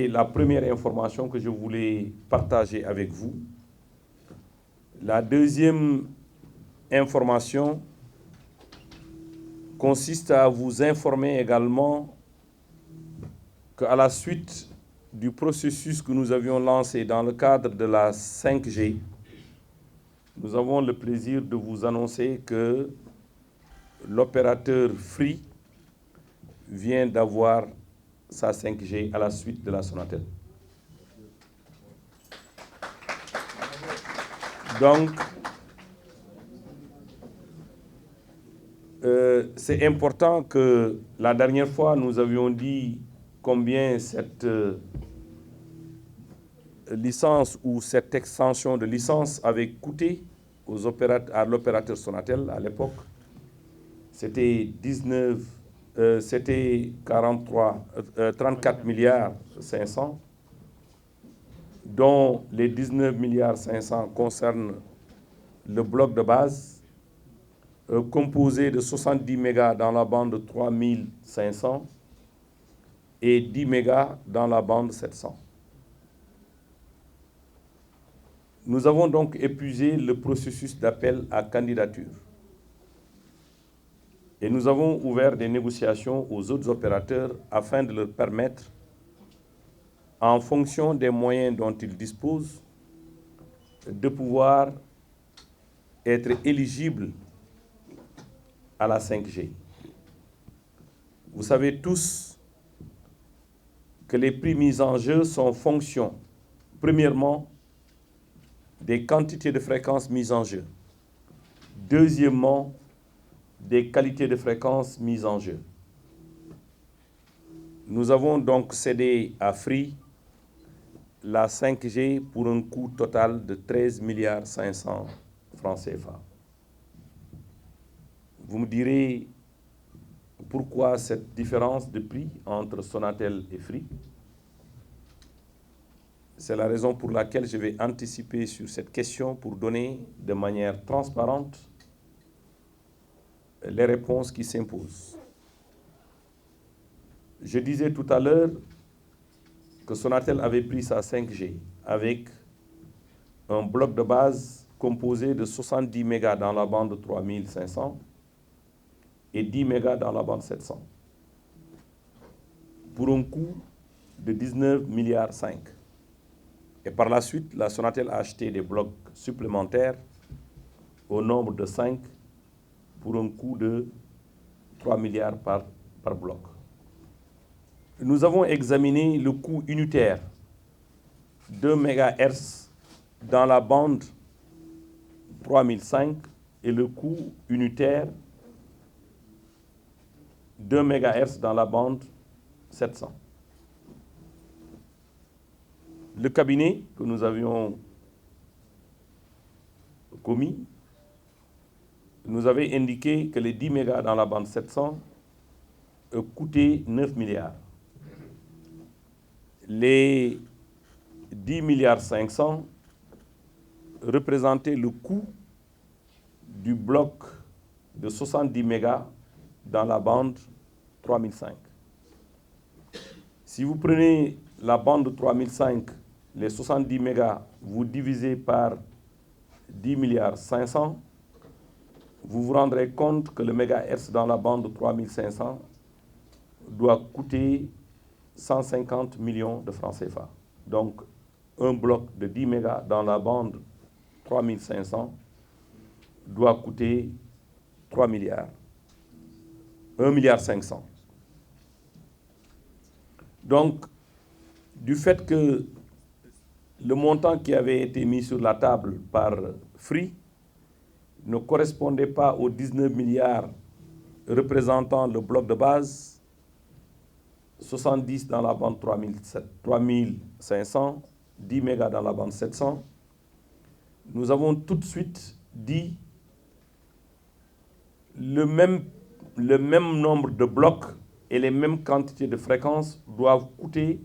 c'est la première information que je voulais partager avec vous. La deuxième information consiste à vous informer également qu'à la suite du processus que nous avions lancé dans le cadre de la 5G, nous avons le plaisir de vous annoncer que l'opérateur Free vient d'avoir sa 5G à la suite de la Sonatel. Donc, c'est important que la dernière fois, nous avions dit combien cette licence ou cette extension de licence avait coûté à l'opérateur Sonatel à l'époque. C'était 34 milliards 500, dont les 19 milliards 500 concernent le bloc de base, composé de 70 mégas dans la bande 3500 et 10 mégas dans la bande 700. Nous avons donc épuisé le processus d'appel à candidature. Et nous avons ouvert des négociations aux autres opérateurs afin de leur permettre, en fonction des moyens dont ils disposent, de pouvoir être éligibles à la 5G. Vous savez tous que les prix mis en jeu sont fonction, premièrement, des quantités de fréquences mises en jeu. Deuxièmement, des qualités de fréquences mises en jeu. Nous avons donc cédé à Free la 5G pour un coût total de 13 milliards 500 francs CFA. Vous me direz pourquoi cette différence de prix entre Sonatel et Free. C'est la raison pour laquelle je vais anticiper sur cette question pour donner de manière transparente les réponses qui s'imposent. Je disais tout à l'heure que Sonatel avait pris sa 5G avec un bloc de base composé de 70 mégas dans la bande 3500 et 10 mégas dans la bande 700 pour un coût de 19 milliards 5. Et par la suite, la Sonatel a acheté des blocs supplémentaires au nombre de 5 pour un coût de 3 milliards par bloc. Nous avons examiné le coût unitaire 2 MHz dans la bande 3005 et le coût unitaire 2 MHz dans la bande 700. Le cabinet que nous avions commis nous avait indiqué que les 10 mégas dans la bande 700 coûtaient 9 milliards. Les 10 milliards 500 représentaient le coût du bloc de 70 mégas dans la bande 3005. Si vous prenez la bande 3005, les 70 mégas, vous divisez par 10 milliards 500, vous vous rendrez compte que le mégahertz dans la bande 3500 doit coûter 150 millions de francs CFA. Donc, un bloc de 10 mégas dans la bande 3500 doit coûter 3 milliards. 1 milliard 500. Donc, du fait que le montant qui avait été mis sur la table par Free ne correspondait pas aux 19 milliards représentant le bloc de base, 70 dans la bande 3500, 10 mégas dans la bande 700, nous avons tout de suite dit le même nombre de blocs et les mêmes quantités de fréquences doivent coûter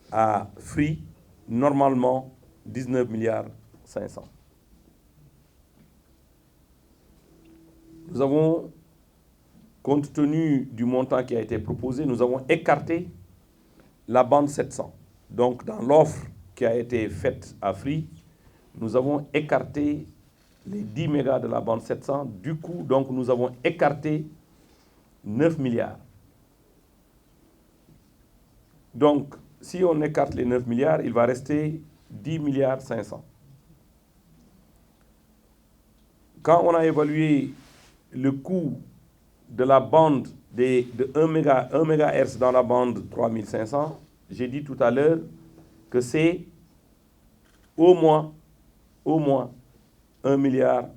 à Free normalement 19 milliards 500. Nous avons, compte tenu du montant qui a été proposé, nous avons écarté la bande 700. Donc, dans l'offre qui a été faite à Free, nous avons écarté les 10 mégas de la bande 700. Du coup, donc, nous avons écarté 9 milliards. Donc, si on écarte les 9 milliards, il va rester 10 milliards 500. Quand on a évalué le coût de la bande de 1 MHz dans la bande 3500, j'ai dit tout à l'heure que c'est au moins 1 milliard,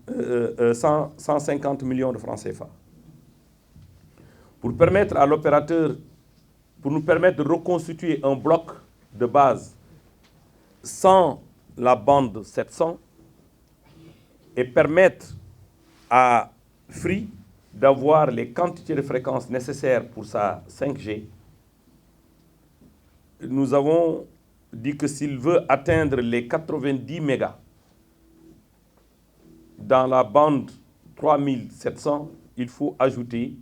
150 millions de francs CFA. Pour permettre à l'opérateur, pour nous permettre de reconstituer un bloc de base sans la bande 700 et permettre à Free d'avoir les quantités de fréquences nécessaires pour sa 5G, nous avons dit que s'il veut atteindre les 90 mégas dans la bande 3700, il faut ajouter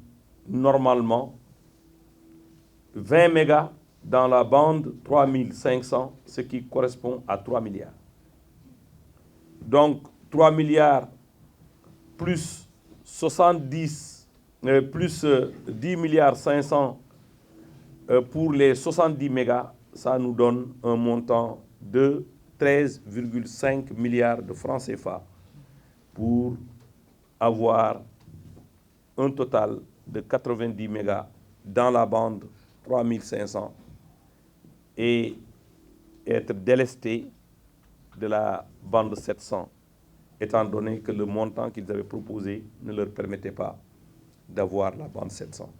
normalement 20 mégas dans la bande 3500, ce qui correspond à 3 milliards. Donc 3 milliards plus 10 milliards 500 pour les 70 mégas, ça nous donne un montant de 13,5 milliards de francs CFA pour avoir un total de 90 mégas dans la bande 3500 et être délesté de la bande 700, étant donné que le montant qu'ils avaient proposé ne leur permettait pas d'avoir la bande 700.